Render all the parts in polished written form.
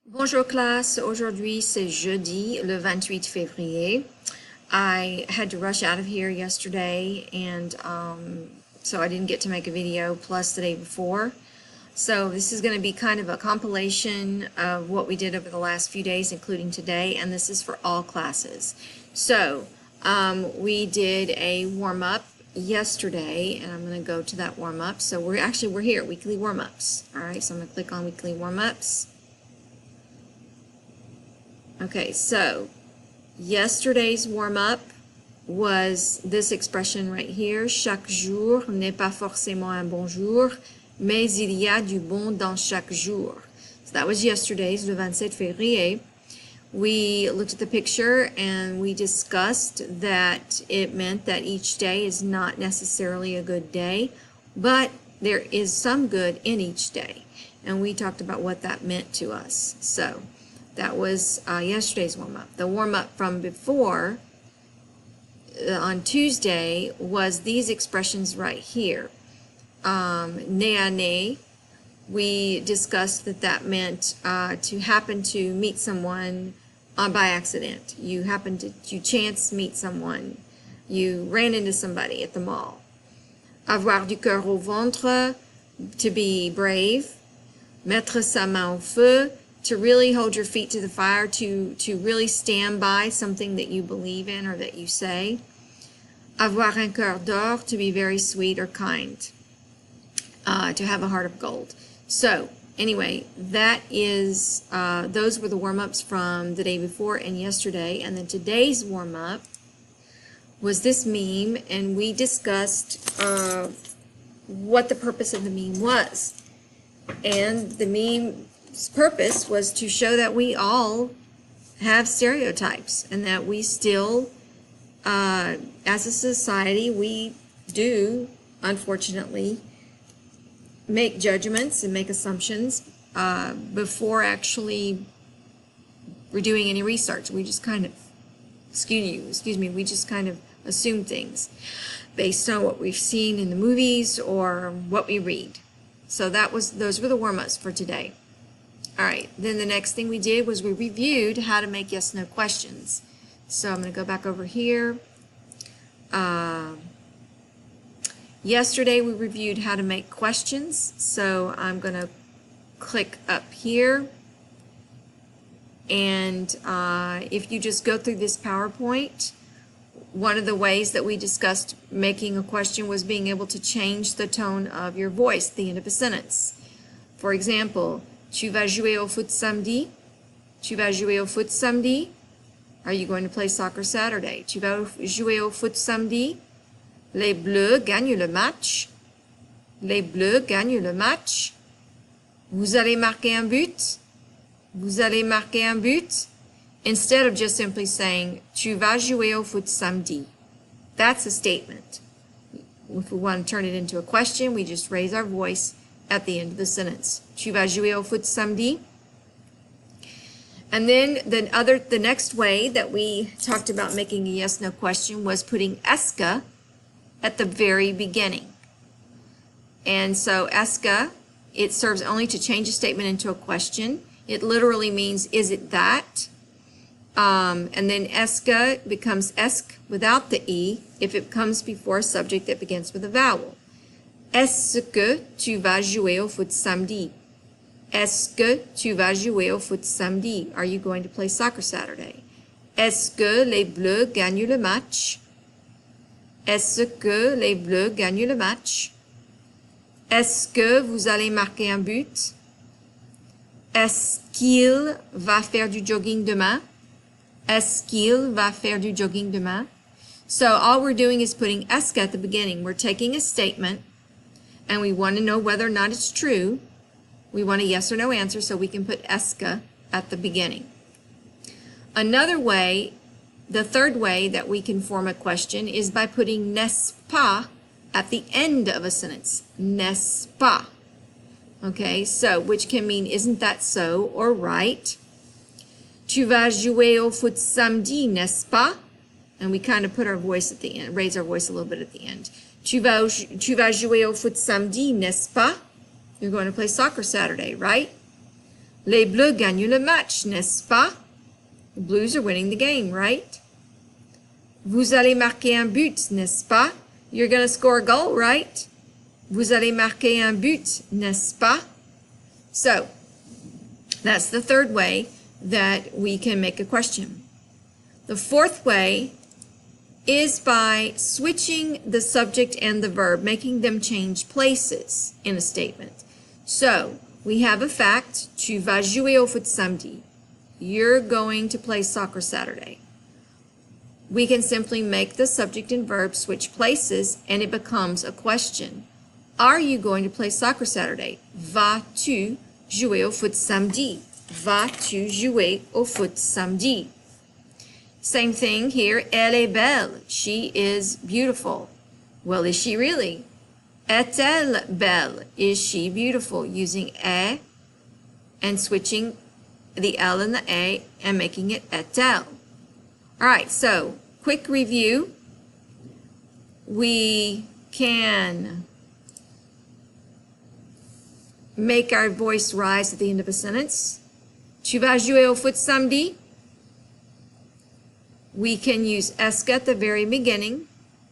Bonjour classe, aujourd'hui c'est jeudi le 28 février. I had to rush out of here yesterday and so I didn't get to make a video plus the day before. So this is going to be kind of a compilation of what we did over the last few days including today, and this is for all classes. So we did a warm-up yesterday and I'm going to go to that warm-up. So we're here, weekly warm-ups. Alright, so I'm going to click on weekly warm-ups. Okay, so yesterday's warm-up was this expression right here. Chaque jour n'est pas forcément un bon jour, mais il y a du bon dans chaque jour. So that was yesterday's, le 27 février. We looked at the picture and we discussed that it meant that each day is not necessarily a good day, but there is some good in each day. And we talked about what that meant to us. So that was yesterday's warm-up. The warm-up from before, on Tuesday, was these expressions right here. Nez à nez, we discussed that meant to happen to meet someone by accident. You chance meet someone. You ran into somebody at the mall. Avoir du cœur au ventre, to be brave. Mettre sa main au feu, to really hold your feet to the fire, to really stand by something that you believe in or that you say. Avoir un cœur d'or, to be very sweet or kind, to have a heart of gold. So anyway, that is, those were the warm-ups from the day before and yesterday. And then today's warm-up was this meme, and we discussed what the purpose of the meme was. And the meme's purpose was to show that we all have stereotypes and that we still, as a society, we do, unfortunately, make judgments and make assumptions before actually we're doing any research. We just kind of, we just kind of assume things based on what we've seen in the movies or what we read. So those were the warm-ups for today. All right, then the next thing we did was we reviewed how to make yes-no questions. So I'm going to go back over here. Yesterday we reviewed how to make questions. So I'm going to click up here. And if you just go through this PowerPoint, one of the ways that we discussed making a question was being able to change the tone of your voice at the end of a sentence. For example, tu vas jouer au foot samedi? Tu vas jouer au foot samedi? Are you going to play soccer Saturday? Tu vas jouer au foot samedi? Les Bleus gagnent le match. Les Bleus gagnent le match. Vous allez marquer un but? Vous allez marquer un but? Instead of just simply saying, tu vas jouer au foot samedi. That's a statement. If we want to turn it into a question, we just raise our voice at the end of the sentence. Tu vas jouer au foot samedi? And then the next way that we talked about making a yes-no question was putting esca at the very beginning. And so esca, it serves only to change a statement into a question. It literally means, is it that? And then esca becomes esc without the E if it comes before a subject that begins with a vowel. Est-ce que tu vas jouer au foot samedi? Est-ce que tu vas jouer au foot samedi? Are you going to play soccer Saturday? Est-ce que les Bleus gagnent le match? Est-ce que les Bleus gagnent le match? Est-ce que vous allez marquer un but? Est-ce qu'il va faire du jogging demain? Est-ce qu'il va faire du jogging demain? So all we're doing is putting esca at the beginning. We're taking a statement and we want to know whether or not it's true. We want a yes or no answer, so we can put esca at the beginning. Another way, the third way that we can form a question is by putting n'est-ce pas at the end of a sentence. N'est-ce pas? Okay, so which can mean isn't that so or right? Tu vas jouer au foot samedi, n'est-ce pas? And we kind of put our voice at the end, raise our voice a little bit at the end. Tu vas jouer au foot samedi, n'est-ce pas? You're going to play soccer Saturday, right? Les Bleus gagnent le match, n'est-ce pas? The Blues are winning the game, right? Vous allez marquer un but, n'est-ce pas? You're going to score a goal, right? Vous allez marquer un but, n'est-ce pas? So, that's the third way that we can make a question. The fourth way is by switching the subject and the verb, making them change places in a statement. So, we have a fact, tu vas jouer au foot samedi. You're going to play soccer Saturday. We can simply make the subject and verb switch places and it becomes a question. Are you going to play soccer Saturday? Vas-tu jouer au foot samedi? Vas-tu jouer au foot samedi? Same thing here. Elle est belle. She is beautiful. Well, is she really? Est-elle belle? Is she beautiful? Using est and switching the L and the A and making it est-elle. All right, so quick review. We can make our voice rise at the end of a sentence. Tu vas jouer au foot samedi? We can use est-ce at the very beginning.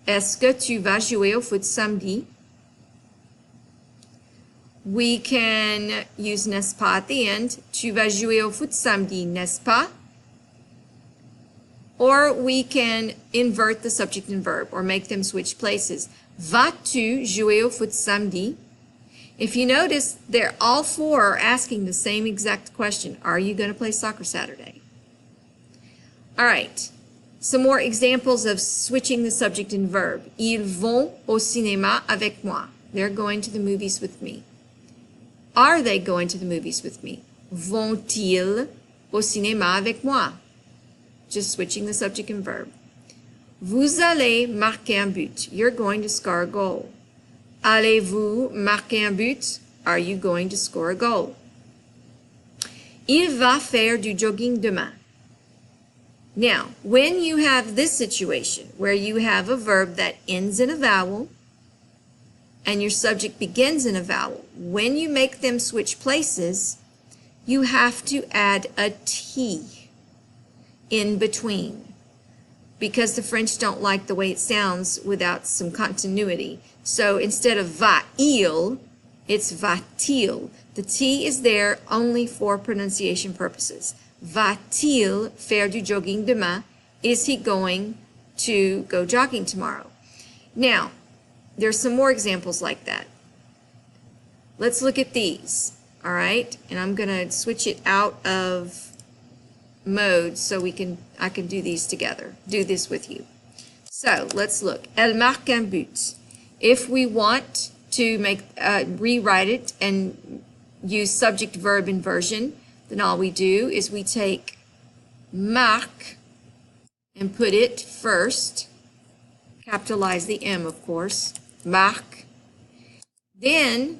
Est-ce que tu vas jouer au foot samedi? We can use n'est-ce pas at the end. Tu vas jouer au foot samedi, n'est-ce pas? Or we can invert the subject and verb or make them switch places. Vas-tu jouer au foot samedi? If you notice, they're all four are asking the same exact question. Are you going to play soccer Saturday? All right. Some more examples of switching the subject and verb. Ils vont au cinéma avec moi. They're going to the movies with me. Are they going to the movies with me? Vont-ils au cinéma avec moi? Just switching the subject and verb. Vous allez marquer un but. You're going to score a goal. Allez-vous marquer un but? Are you going to score a goal? Il va faire du jogging demain. Now, when you have this situation where you have a verb that ends in a vowel and your subject begins in a vowel, when you make them switch places, you have to add a T in between because the French don't like the way it sounds without some continuity. So instead of va-il, it's va-t-il. The T is there only for pronunciation purposes. Va-t-il faire du jogging demain? Is he going to go jogging tomorrow? Now, there's some more examples like that. Let's look at these, all right? And I'm going to switch it out of mode so I can do these together, do this with you. So let's look. Elle marque un but. If we want to rewrite it and use subject-verb inversion, then all we do is we take marque and put it first, capitalize the M, of course, marque. Then,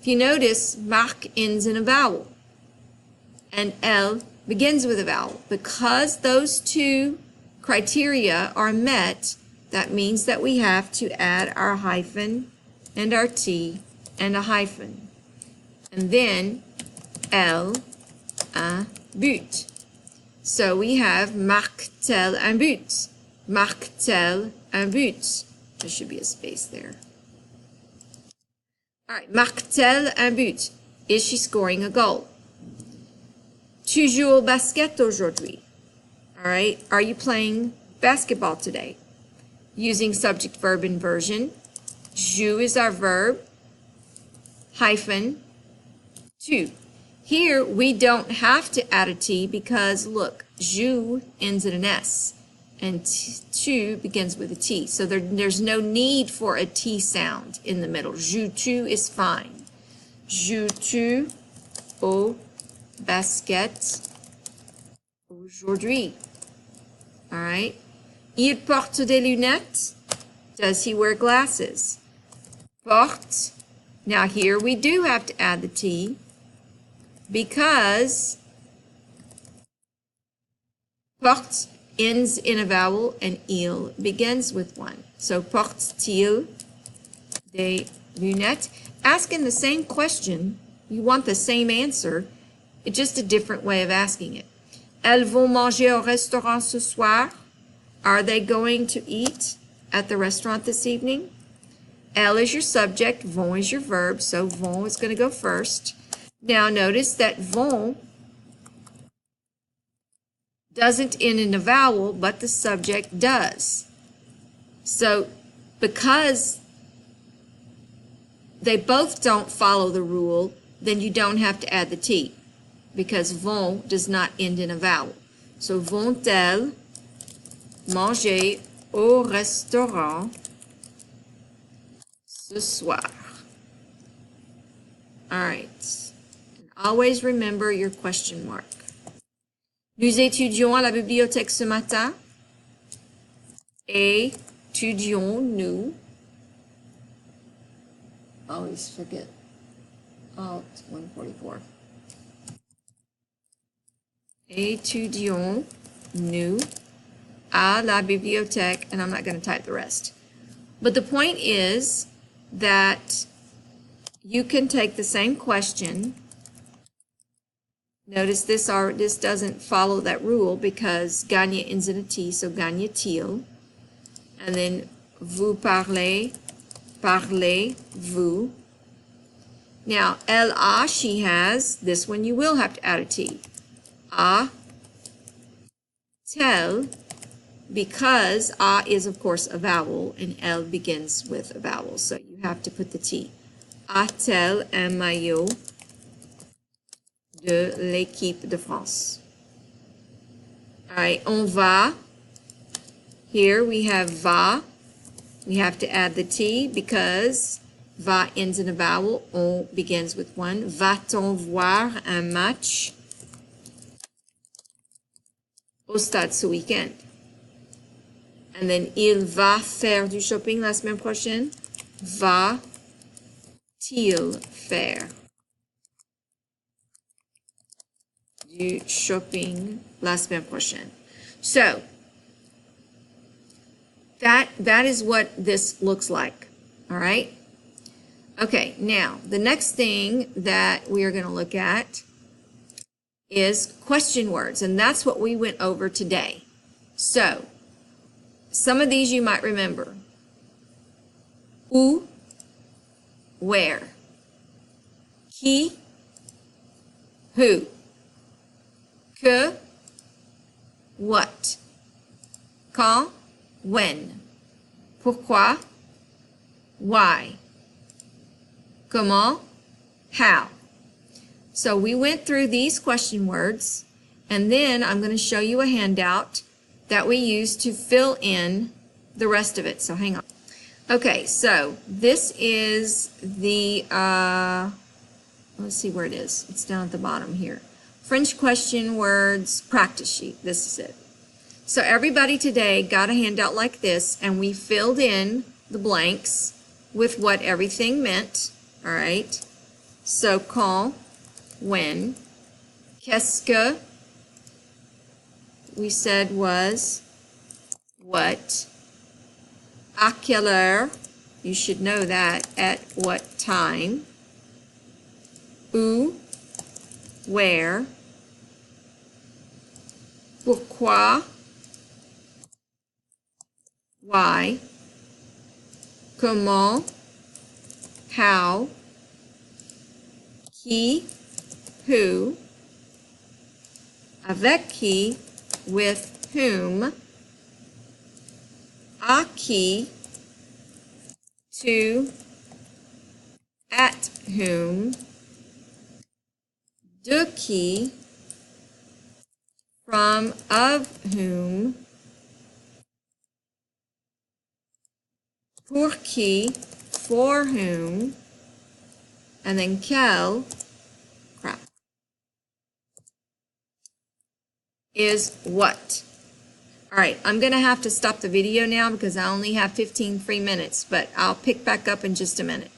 if you notice, marque ends in a vowel, and elle begins with a vowel. Because those two criteria are met, that means that we have to add our hyphen and our T and a hyphen. And then, elle un but. So we have marque-t-elle un but? Marque-t-elle un but? There should be a space there. All right, marque-t-elle un but? Is she scoring a goal? Tu joues au basket aujourd'hui? All right, are you playing basketball today? Using subject-verb inversion. Joue is our verb. Hyphen. Tu. Here, we don't have to add a T because, look, joue ends in an S, and tu begins with a T. So there's no need for a T sound in the middle. Joues-tu is fine. Joues-tu au basket aujourd'hui? All right. Il porte des lunettes. Does he wear glasses? Porte. Now here we do have to add the T, because porte ends in a vowel and il begins with one. So porte-t-il des lunettes? Asking the same question, you want the same answer, It's just a different way of asking it. Elles vont manger au restaurant ce soir. Are they going to eat at the restaurant this evening? Elle is your subject, vont is your verb, so vont is going to go first. Now notice that vont doesn't end in a vowel, but the subject does. So because they both don't follow the rule, then you don't have to add the T, because vont does not end in a vowel. So vont-elles manger au restaurant ce soir? All right. And always remember your question mark. Nous étudions à la bibliothèque ce matin. Étudions-nous? Always forget. Oh, it's 144. Étudions-nous à la bibliothèque, and I'm not going to type the rest. But the point is that you can take the same question. Notice this doesn't follow that rule because gagne ends in a T, so gagne-t-il. And then vous parlez, parlez-vous. Now, elle a, she has, this one you will have to add a T. A, tel, because a is of course a vowel and elle begins with a vowel, so you have to put the T. A-t-elle un maillot de l'équipe de France? All right, on va. Here we have va. We have to add the T because va ends in a vowel. On begins with one. Va-t-on voir un match au stade ce week-end? And then il va faire du shopping la semaine prochaine. Va-t-il faire du shopping la semaine prochaine? So that is what this looks like. All right. Okay. Now the next thing that we are going to look at is question words, and that's what we went over today. So some of these you might remember. Où, where. Qui, who. Que, what. Quand, when. Pourquoi, why. Comment, how. So we went through these question words, and then I'm going to show you a handout that we use to fill in the rest of it. So hang on. Okay, so this is the, let's see where it is. It's down at the bottom here. French question words practice sheet. This is it. So everybody today got a handout like this, and we filled in the blanks with what everything meant. All right. So quand, when. Qu'est-ce que, we said was what. À quelle heure, you should know that, at what time. Où, where. Pourquoi, why. Comment, how. Qui, who. Avec qui, with whom. À qui, to, at whom. De qui, from, of whom. Pour qui, for whom. And then quel, crap, is what. All right, I'm going to have to stop the video now because I only have 15 free minutes, but I'll pick back up in just a minute.